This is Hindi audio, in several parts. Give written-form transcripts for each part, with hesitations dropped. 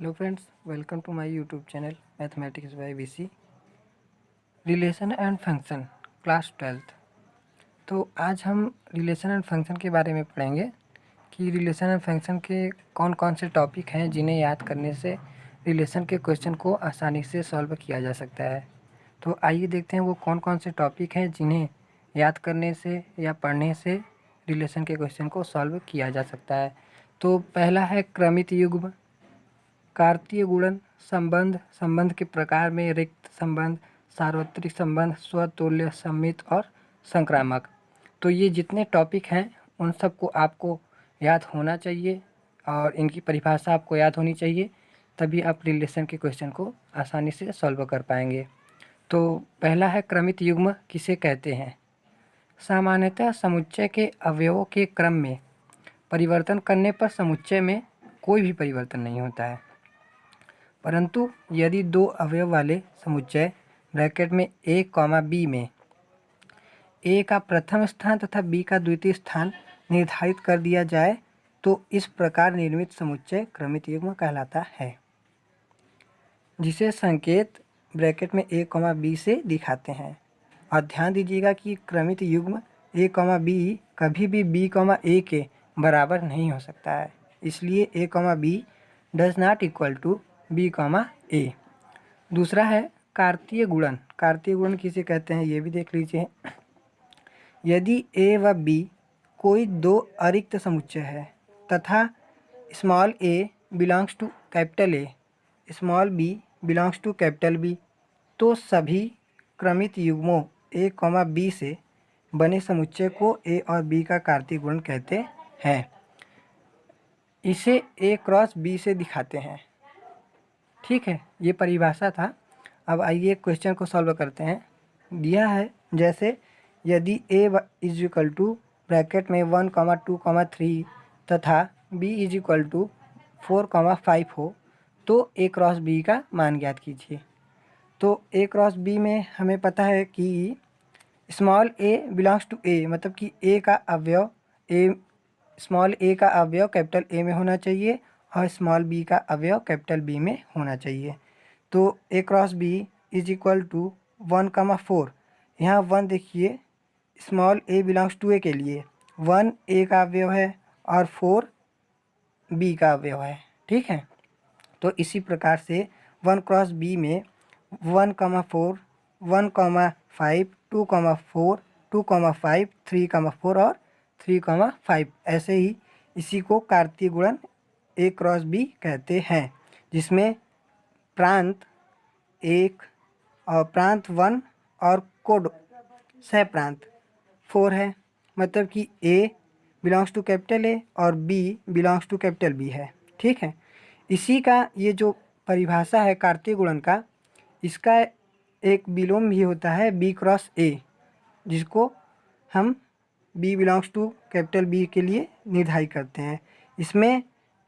Hello friends, welcome to my YouTube channel mathematics by VC. Relation and function class 12th। तो आज हम रिलेशन एंड फंक्शन के बारे में पढ़ेंगे कि रिलेशन एंड फंक्शन के कौन कौन से टॉपिक हैं जिन्हें याद करने से रिलेशन के क्वेश्चन को आसानी से सॉल्व किया जा सकता है। तो आइए देखते हैं वो कौन कौन से टॉपिक हैं जिन्हें याद करने से या पढ़ने से रिलेशन के क्वेश्चन को सॉल्व किया जा सकता है। तो पहला है क्रमित युग्म, कार्तीय गुणन, संबंध, संबंध के प्रकार में रिक्त संबंध, सार्वत्रिक संबंध, स्वतुल्य, सममित और संक्रामक। तो ये जितने टॉपिक हैं उन सबको आपको याद होना चाहिए और इनकी परिभाषा आपको याद होनी चाहिए, तभी आप रिलेशन के क्वेश्चन को आसानी से सॉल्व कर पाएंगे। तो पहला है क्रमित युग्म किसे कहते हैं। सामान्यतः समुच्चय के अवयवों के क्रम में परिवर्तन करने पर समुच्चय में कोई भी परिवर्तन नहीं होता है, परंतु यदि दो अवयव वाले समुच्चय ब्रैकेट में a, b में a का प्रथम स्थान तथा b का द्वितीय स्थान निर्धारित कर दिया जाए तो इस प्रकार निर्मित समुच्चय क्रमित युग्म कहलाता है, जिसे संकेत ब्रैकेट में a, b से दिखाते हैं। और ध्यान दीजिएगा कि क्रमित युग्म a, b कभी भी b, a के बराबर नहीं हो सकता है, इसलिए a, b does not equal to b, a। दूसरा है कार्तीय गुणन। कार्तीय गुणन किसे कहते हैं ये भी देख लीजिए। यदि a व b कोई दो अरिक्त समुच्चय है तथा small a belongs to capital A, small b belongs to capital B, तो सभी क्रमित युग्मों a, b से बने समुच्चय को a और b का कार्तीय गुणन कहते हैं। इसे a क्रॉस b से दिखाते हैं। ठीक है, ये परिभाषा था। अब आइए क्वेश्चन को सॉल्व करते हैं। दिया है जैसे यदि a is equal to bracket में 1, 2, 3 तथा b इज इक्वल टू 4, 5 हो तो a क्रॉस b का मान ज्ञात कीजिए। तो a क्रॉस b में हमें पता है कि small a belongs to a, मतलब कि a का अवयव स्मॉल a का अवयव कैपिटल A में होना चाहिए और स्मॉल b का अवयव कैपिटल B में होना चाहिए। तो a cross b is equal to 1, 4। यहाँ 1 देखिए small a belongs to a के लिए 1 a का अवयव है और 4 b का अवयव है। ठीक है, तो इसी प्रकार से 1 क्रॉस b में 1, 4, 1, 5, 2, 4, 2, 5, 3, 4 और 3, 5 ऐसे ही इसी को कार्तीय गुणन a क्रॉस b कहते हैं, जिसमें प्रांत 1 और प्रांत 1 और कोड सह प्रांत 4 है, मतलब कि a belongs to capital A और b belongs to capital B है। ठीक है, इसी का ये जो परिभाषा है कार्तीय गुणन का, इसका एक विलोम भी होता है b क्रॉस a, जिसको हम b belongs to capital B के लिए निर्धारित करते हैं। इसमें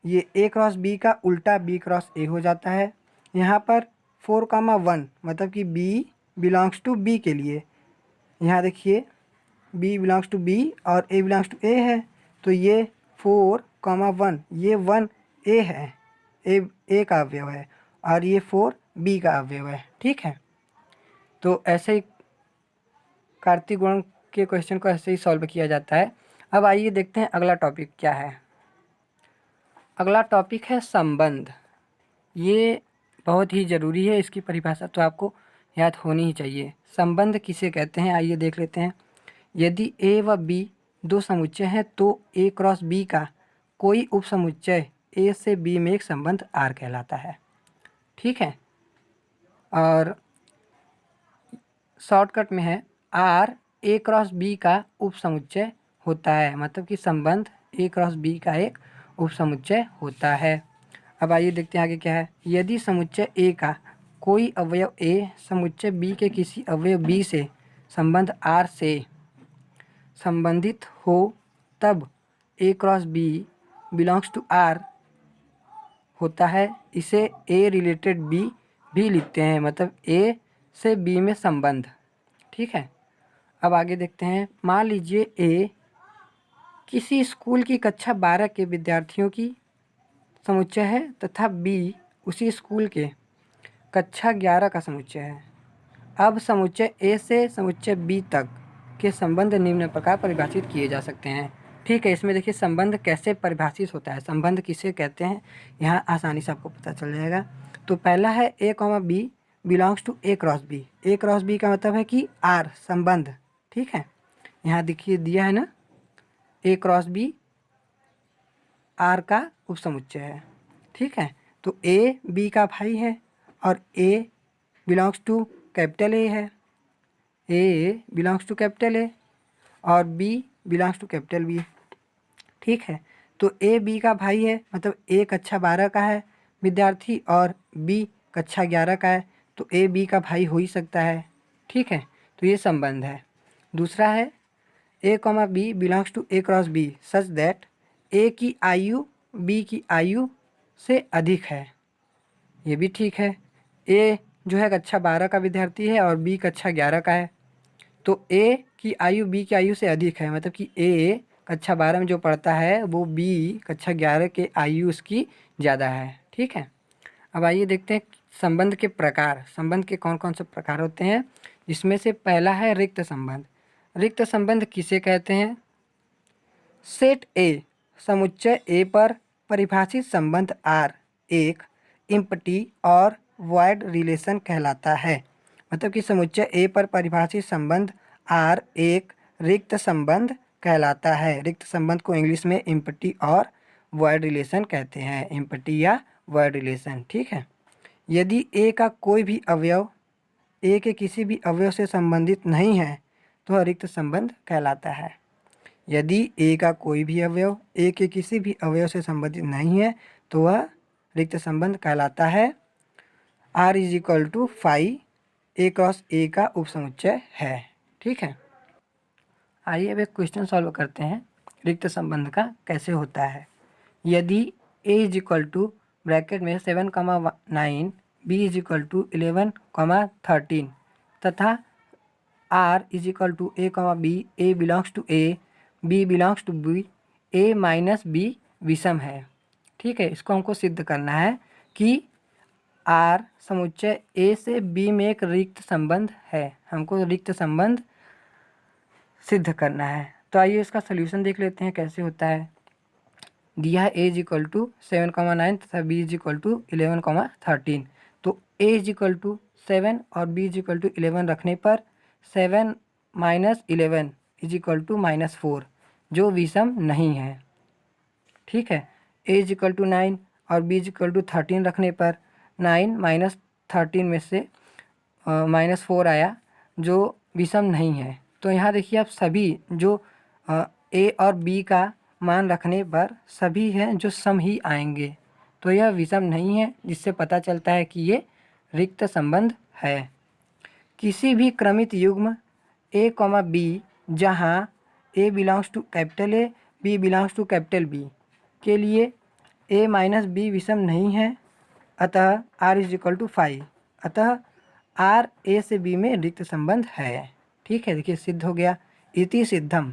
ये a क्रॉस b का उल्टा b क्रॉस a हो जाता है। यहाँ पर 4, 1 मतलब कि b बिलोंग्स टू b के लिए, यहाँ देखिए b बिलोंग्स टू b और a बिलोंग्स टू a है, तो ये 4, 1 ये 1 a है, a का अवयव है और ये 4 b का अवयव है। ठीक है, तो ऐसे ही कार्तीय गुणन के क्वेश्चन को ऐसे ही सॉल्व किया जाता है। अब आइए देखते हैं अगला टॉपिक क्या है। अगला टॉपिक है संबंध। ये बहुत ही ज़रूरी है, इसकी परिभाषा तो आपको याद होनी ही चाहिए। संबंध किसे कहते हैं आइए देख लेते हैं। यदि a व b दो समुच्चय हैं तो a क्रॉस b का कोई उपसमुच्चय a से b में एक संबंध R कहलाता है। ठीक है, और शॉर्टकट में है R a क्रॉस b का उपसमुच्चय होता है, मतलब कि संबंध a क्रॉस b का एक उपसमुच्चय होता है। अब आइए देखते हैं आगे क्या है। यदि समुच्चय A का कोई अवयव A समुच्चय B के किसी अवयव B से संबंध R से संबंधित हो तब A cross B belongs to R होता है। इसे A रिलेटेड B भी लिखते हैं, मतलब A से B में संबंध। ठीक है, अब आगे देखते हैं। मान लीजिए A किसी स्कूल की कक्षा 12 के विद्यार्थियों की समुच्चय है तथा B उसी स्कूल के कक्षा 11 का समुच्चय है। अब समुच्चय ए से समुच्चय बी तक के संबंध निम्न प्रकार परिभाषित किए जा सकते हैं। ठीक है, इसमें देखिए संबंध कैसे परिभाषित होता है, संबंध किसे कहते हैं, यहाँ आसानी से आपको पता चल जाएगा। तो पहला है A comma B belongs to A cross B. A cross B का मतलब है कि आर संबंध। ठीक है, यहाँ देखिए दिया है ना, ए क्रॉस बी आर का उपसमुच्चय है। ठीक है, तो ए बी का भाई है और A belongs to capital A है, A belongs to capital A और B belongs to capital B. ठीक है, तो ए बी का भाई है, मतलब ए कक्षा 12 का है विद्यार्थी और बी कक्षा 11 का है, तो ए बी का भाई हो ही सकता है। ठीक है, तो ये संबंध है। दूसरा है A comma B belongs to A cross B such that A की आयु बी की आयु से अधिक है। ये भी ठीक है, ए जो है कक्षा 12 का विद्यार्थी है और बी कक्षा 11 का है, तो ए की आयु बी की आयु से अधिक है, मतलब कि ए कक्षा 12 में जो पढ़ता है वो बी कक्षा 11 के आयु उसकी ज़्यादा है। ठीक है, अब आइए देखते हैं संबंध के प्रकार, संबंध के कौन कौन से प्रकार होते हैं। जिसमें से पहला है रिक्त संबंध। रिक्त संबंध किसे कहते हैं? सेट ए समुच्चय ए पर परिभाषित संबंध आर एक इम्पटी और वॉइड रिलेशन कहलाता है। मतलब कि समुच्चय ए पर परिभाषित संबंध आर एक रिक्त संबंध कहलाता है। रिक्त संबंध को इंग्लिश में इम्पटी और वॉइड रिलेशन कहते हैं, इम्पटी या वॉइड रिलेशन। ठीक है, यदि ए का कोई भी अवयव ए के किसी भी अवयव से संबंधित नहीं है तो वह रिक्त संबंध कहलाता है। यदि ए का कोई भी अवयव ए के किसी भी अवयव से संबंधित नहीं है तो वह रिक्त संबंध कहलाता है। R is equal to phi A cross A का उपसमुच्चय है। ठीक है, आइए अब एक क्वेश्चन सॉल्व करते हैं रिक्त संबंध का कैसे होता है। यदि A is equal to bracket में 7,9 बी इज इक्वल टू 11,13 तथा R is equal to A comma B A belongs to A B belongs to B A minus B विषम है। ठीक है, इसको हमको सिद्ध करना है कि आर समुच्चय ए से बी में एक रिक्त संबंध है। हमको रिक्त संबंध सिद्ध करना है। तो आइए इसका सलूशन देख लेते हैं कैसे होता है। दिया है ए इज इक्वल टू 7,9 तथा बी इज इक्वल टू 11,13। तो ए इज इक्वल टू 7 और बी इज इक्वल टू 11 रखने पर 7 माइनस 11 इज इक्वल टू -4 जो विषम नहीं है। ठीक है, ए इज इक्वल टू 9 और बी इज इक्वल टू 13 रखने पर 9 माइनस 13 में से -4 आया जो विषम नहीं है। तो यहाँ देखिए आप सभी जो ए और बी का मान रखने पर सभी हैं जो सम ही आएंगे, तो यह विषम नहीं है, जिससे पता चलता है कि ये रिक्त संबंध है। किसी भी क्रमित युग्म ए कॉमा बी जहाँ A belongs to capital A B belongs to capital B के लिए ए माइनस बी विषम नहीं है, अतः आर इज इक्वल टू 5, अतः आर ए से बी में रिक्त संबंध है। ठीक है, देखिए सिद्ध हो गया, इति सिद्धम,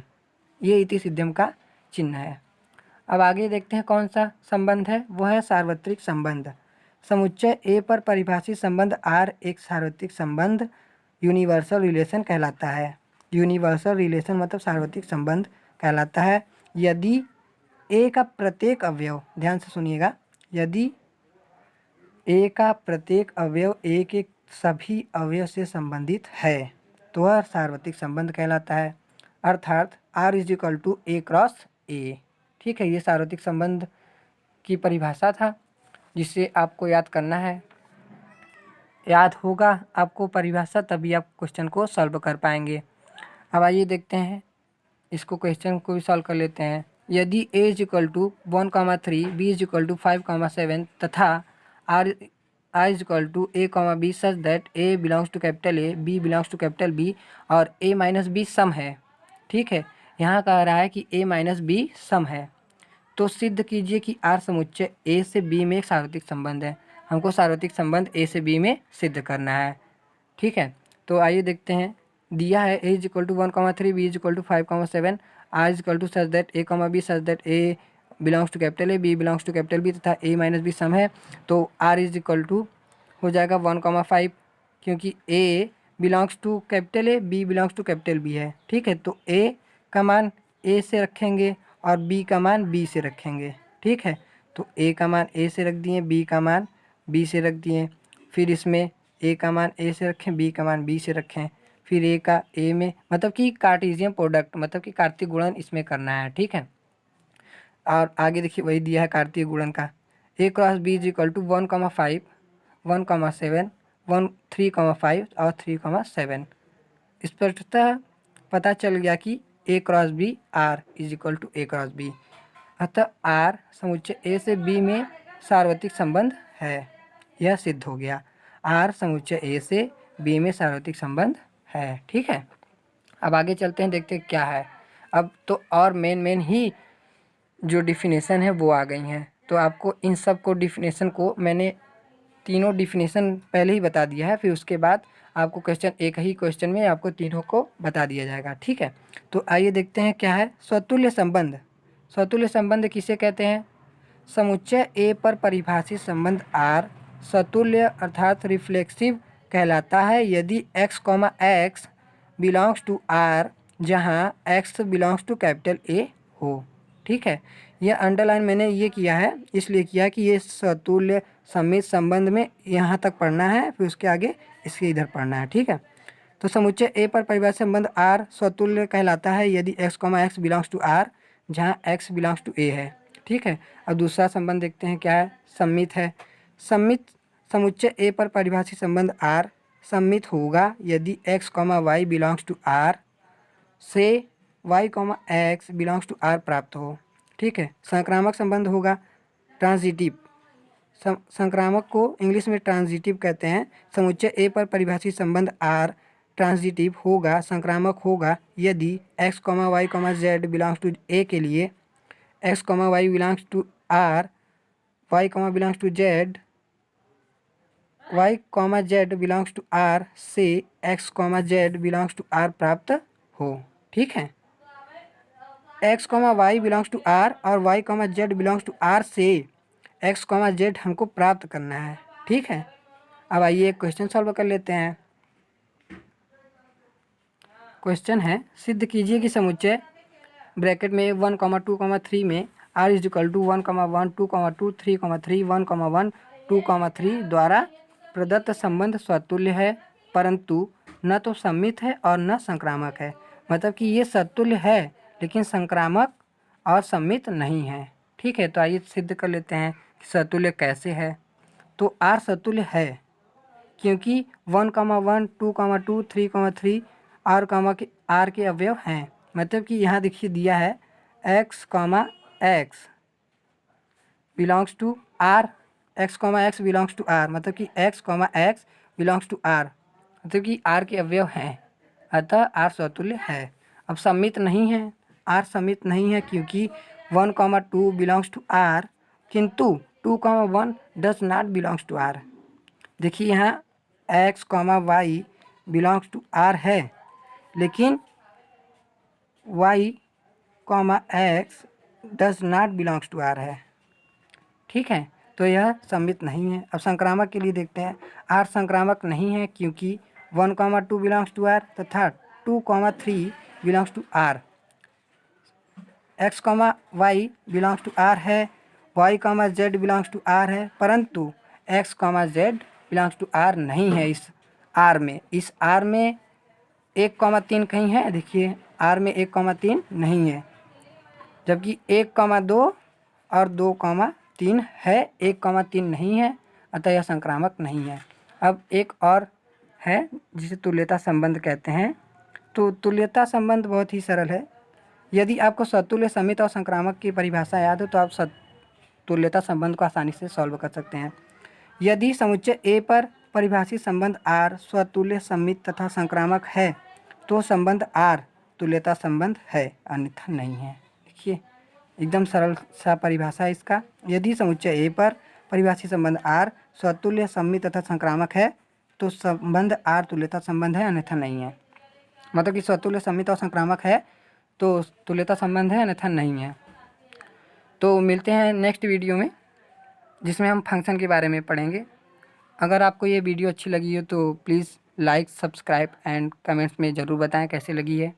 ये इति सिद्धम का चिन्ह है। अब आगे देखते हैं कौन सा संबंध है, वह है सार्वत्रिक संबंध। समुच्चय ए पर परिभाषित संबंध आर एक सार्वत्रिक संबंध यूनिवर्सल रिलेशन कहलाता है। यूनिवर्सल रिलेशन मतलब सार्वत्रिक संबंध कहलाता है यदि ए का प्रत्येक अवयव, ध्यान से सुनिएगा, यदि ए का प्रत्येक अवयव ए के सभी अवयव से संबंधित है तो वह सार्वत्रिक संबंध कहलाता है, अर्थात R is equal to A cross A. ठीक है, ये सार्वत्रिक संबंध की परिभाषा था जिसे आपको याद करना है। याद होगा आपको परिभाषा तभी आप क्वेश्चन को सॉल्व कर पाएंगे। अब आइए देखते हैं इसको, क्वेश्चन को भी सॉल्व कर लेते हैं। यदि A is equal to 1,3 B is equal to 5,7 तथा R I is equal to A comma B such that A belongs to capital A B belongs to capital B और ए माइनस बी सम है। ठीक है, यहाँ कह रहा है कि ए माइनस बी सम है, तो सिद्ध कीजिए कि आर समुच्चय ए से बी में एक सार्वत्रिक संबंध है। हमको सार्वत्रिक संबंध ए से बी में सिद्ध करना है। ठीक है, तो आइए देखते हैं। दिया है A is equal to 1,3 B is equal to 5,7 R is equal to such that A comma B such that A belongs to capital A, B belongs to capital B तथा ए माइनस बी सम है, तो आर इज इक्वल टू हो जाएगा 1,5, क्योंकि A belongs to capital A, B belongs to capital B है। ठीक है, तो ए का मान ए से रखेंगे और बी का मान बी से रखेंगे। ठीक है, तो ए का मान ए से रख दिए, बी का मान बी से रख दिए, फिर इसमें ए का मान ए से रखें, बी का मान बी से रखें, फिर ए का ए में, मतलब कि कार्टेशियन प्रोडक्ट, मतलब कि कार्तीय गुणन इसमें करना है। ठीक है, और आगे देखिए वही दिया है कार्तीय गुणन का, A cross B is equal to 1,5, 1,7, 1, 3,5 और 3,7। स्पष्टतः पता चल गया कि A cross B R is equal to A cross B, अतः आर समुच्चय ए से बी में सार्वत्रिक संबंध है, यह सिद्ध हो गया। आर समुच्चय ए से बी में सार्वत्रिक संबंध है। ठीक है, अब आगे चलते हैं, देखते हैं क्या है। अब तो और मेन ही जो डिफिनेशन है वो आ गई हैं, तो आपको इन सब को डिफिनेशन को मैंने तीनों डिफिनेशन पहले ही बता दिया है, फिर उसके बाद आपको क्वेश्चन एक ही क्वेश्चन में आपको तीनों को बता दिया जाएगा। ठीक है, तो आइए देखते हैं क्या है स्वतुल्य संबंध। स्वतुल्य संबंध किसे कहते हैं? समुच्चय ए पर परिभाषित संबंध आर स्वतुल्य अर्थात रिफ्लेक्सिव कहलाता है यदि x, x belongs to R, जहाँ x belongs to capital A हो। ठीक है, यह अंडरलाइन मैंने ये किया है, इसलिए किया कि ये स्वतुल्य समित संबंध में यहाँ तक पढ़ना है, फिर उसके आगे इसके इधर पढ़ना है। ठीक है, तो समुच्चय ए पर परिभाषित संबंध आर स्वतुल्य कहलाता है यदि x, x belongs to R, जहाँ x बिलोंग्स टू ए है। ठीक है, अब दूसरा संबंध देखते हैं क्या है, सम्मित है। सम्मित समुच्चय ए पर परिभाषित संबंध आर सम्मित होगा यदि x, y belongs to R से y, x belongs to R प्राप्त हो। ठीक है, संक्रामक संबंध होगा ट्रांजिटिव, संक्रामक को इंग्लिश में ट्रांजिटिव कहते हैं। समुच्चय ए पर परिभाषित संबंध आर ट्रांजिटिव होगा, संक्रामक होगा यदि x, y, z belongs to A के लिए x, y belongs to R, y, belongs to z, y, z belongs to R से x, z belongs to R प्राप्त हो। ठीक है, x, y belongs to R और y, z belongs to R से x, z हमको प्राप्त करना है। ठीक है, अब आइए एक क्वेश्चन सॉल्व कर लेते हैं। क्वेश्चन है, सिद्ध कीजिए कि समुच्चय ब्रैकेट में 1, 2, 3 में r इज इक्वल टू 1, 1, 2, 2, 3, 3, 1, 1, 2, 3 द्वारा प्रदत्त संबंध स्वतुल्य है, परंतु न तो सम्मित है और न संक्रामक है। मतलब कि ये सतुल्य है लेकिन संक्रामक और सम्मित नहीं है। ठीक है, तो आइए सिद्ध कर लेते हैं कि सतुल्य कैसे है। तो r सतुल्य है क्योंकि 1, 1, 2, 2, 3, 3 आर के अवयव हैं। मतलब कि यहाँ देखिए दिया है x, x belongs to R, x, x belongs to R, मतलब कि x, x belongs to R, मतलब कि आर के अवयव हैं, अतः आर स्वतुल्य है। अब सम्मित नहीं है, आर सम्मित नहीं है क्योंकि 1, 2 बिलोंग्स टू आर, किंतु 2, 1 does not belongs to R. देखिए यहाँ x, y belongs to R है, लेकिन y, x does not belongs to R है। ठीक है, तो यह सम्मित नहीं है। अब संक्रामक के लिए देखते हैं, आर संक्रामक नहीं है क्योंकि 1, 2 बिलोंग्स टू आर तथा 2, 3 belongs to R. x, y belongs to R है, y, z belongs to R है, परंतु x, z belongs to R नहीं है। इस आर में 1, 3 कहीं है, देखिए आर में 1, 3 नहीं है, जबकि 1, 2 और 2, 3 है, 1, 3 नहीं है, अतः यह संक्रामक नहीं है। अब एक और है जिसे तुल्यता संबंध कहते हैं। तो तुल्यता संबंध बहुत ही सरल है। यदि आपको सतुल्य, समित और संक्रामक की परिभाषा याद हो तो आप तुल्यता संबंध को आसानी से सॉल्व कर सकते हैं। यदि समुच्चय ए पर परिभाषित संबंध आर स्वतुल्य, समित तथा संक्रामक है तो संबंध आर तुल्यता संबंध है, अन्यथा नहीं है। देखिए एकदम सरल सा परिभाषा है इसका। यदि समुच्चय ए पर परिभाषित संबंध आर स्वतुल्य, समित तथा संक्रामक है तो संबंध आर तुल्यता संबंध है, अन्यथा नहीं है। मतलब कि स्वतुल्य, समित और संक्रामक है तो तुल्यता संबंध है, अन्यथा नहीं है। तो मिलते हैं नेक्स्ट वीडियो में, जिसमें हम फंक्शन के बारे में पढ़ेंगे। अगर आपको ये वीडियो अच्छी लगी हो तो please like, subscribe and comments में ज़रूर बताएं कैसी लगी है।